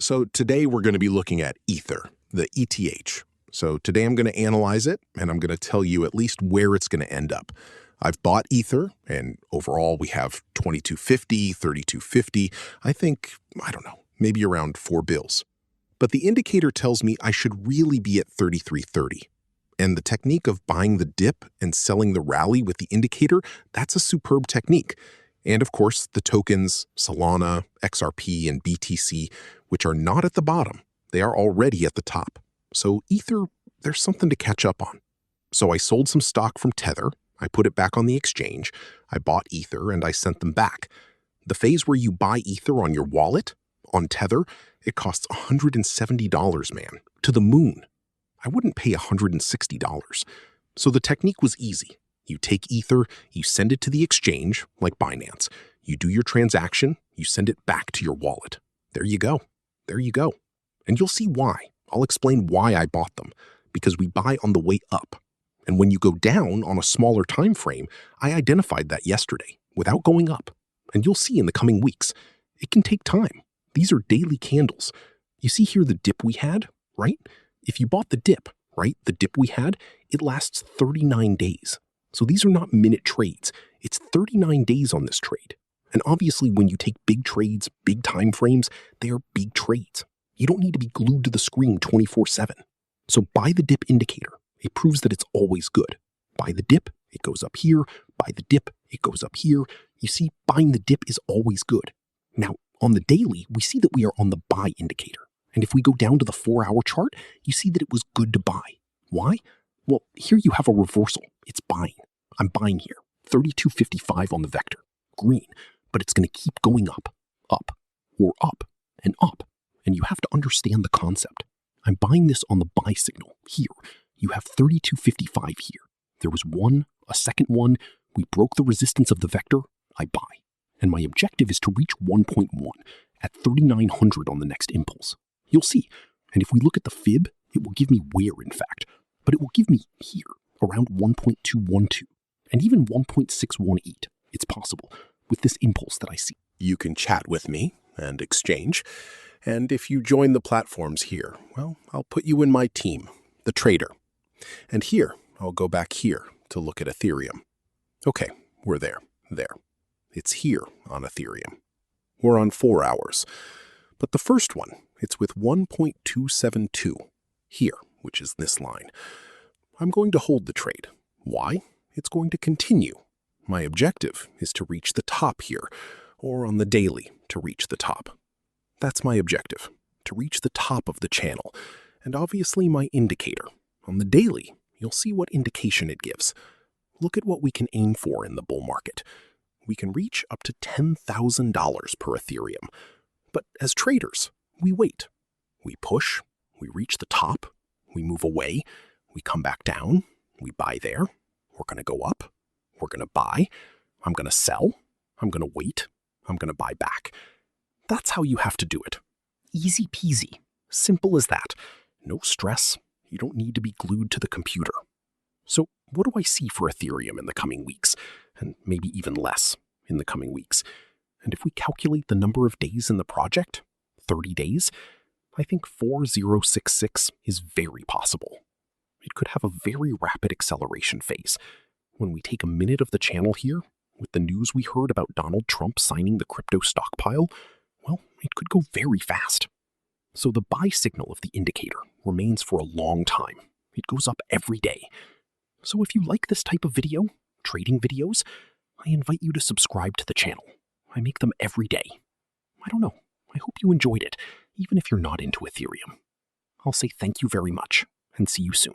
So today we're going to be looking at Ether, the ETH. So today I'm going to analyze it, and I'm going to tell you at least where it's going to end up. I've bought Ether, and overall we have 2250, 3250. I think, I don't know, maybe around 4 bills. But the indicator tells me I should really be at 3330. And the technique of buying the dip and selling the rally with the indicator, that's a superb technique. And of course, the tokens Solana, XRP, and BTC, which are not at the bottom, they are already at the top. So Ether, there's something to catch up on. So I sold some stock from Tether, I put it back on the exchange, I bought Ether, and I sent them back. The phase where you buy Ether on your wallet, on Tether, it costs $170, man, to the moon. I wouldn't pay $160. So the technique was easy. You take Ether, you send it to the exchange, like Binance. You do your transaction, you send it back to your wallet. There you go. There you go. And you'll see why. I'll explain why I bought them. Because we buy on the way up. And when you go down on a smaller time frame, I identified that yesterday, without going up. And you'll see in the coming weeks. It can take time. These are daily candles. You see here the dip we had, right? If you bought the dip, right, the dip we had, it lasts 39 days. So these are not minute trades. It's 39 days on this trade. And obviously when you take big trades, big time frames, they are big trades. You don't need to be glued to the screen 24/7. So buy the dip indicator. It proves that it's always good. Buy the dip, it goes up here. Buy the dip, it goes up here. You see, buying the dip is always good. Now, on the daily, we see that we are on the buy indicator. And if we go down to the 4-hour chart, you see that it was good to buy. Why? Well, here you have a reversal. It's buying. I'm buying here. 32.55 on the vector. Green. But it's going to keep going up, or up, and up. And you have to understand the concept. I'm buying this on the buy signal here. You have 32.55 here. There was one, a second one. We broke the resistance of the vector. I buy. And my objective is to reach 1.1 at 3,900 on the next impulse. You'll see. And if we look at the fib, it will give me where, in fact. But it will give me here, around 1.212, and even 1.618. It's possible, with this impulse that I see. You can chat with me and exchange. And if you join the platforms here, well, I'll put you in my team, the trader. And here, I'll go back here to look at Ethereum. Okay, we're there. It's here on Ethereum. We're on 4 hours. But the first one, it's with 1.272 here, which is this line. I'm going to hold the trade. Why? It's going to continue. My objective is to reach the top here, or on the daily, to reach the top. That's my objective, to reach the top of the channel, and obviously my indicator. On the daily, you'll see what indication it gives. Look at what we can aim for in the bull market. We can reach up to $10,000 per Ethereum. But as traders, we wait. We push, we reach the top, we move away, we come back down, we buy there, we're going to go up, we're going to buy, I'm going to sell, I'm going to wait, I'm going to buy back. That's how you have to do it. Easy peasy. Simple as that. No stress. You don't need to be glued to the computer. So what do I see for Ethereum in the coming weeks? And maybe even less in the coming weeks. And if we calculate the number of days in the project, 30 days, I think 4066 is very possible. It could have a very rapid acceleration phase. When we take a minute of the channel here, with the news we heard about Donald Trump signing the crypto stockpile, well, it could go very fast. So the buy signal of the indicator remains for a long time. It goes up every day. So if you like this type of video, trading videos, I invite you to subscribe to the channel. I make them every day. I don't know. I hope you enjoyed it, even if you're not into Ethereum. I'll say thank you very much, and see you soon.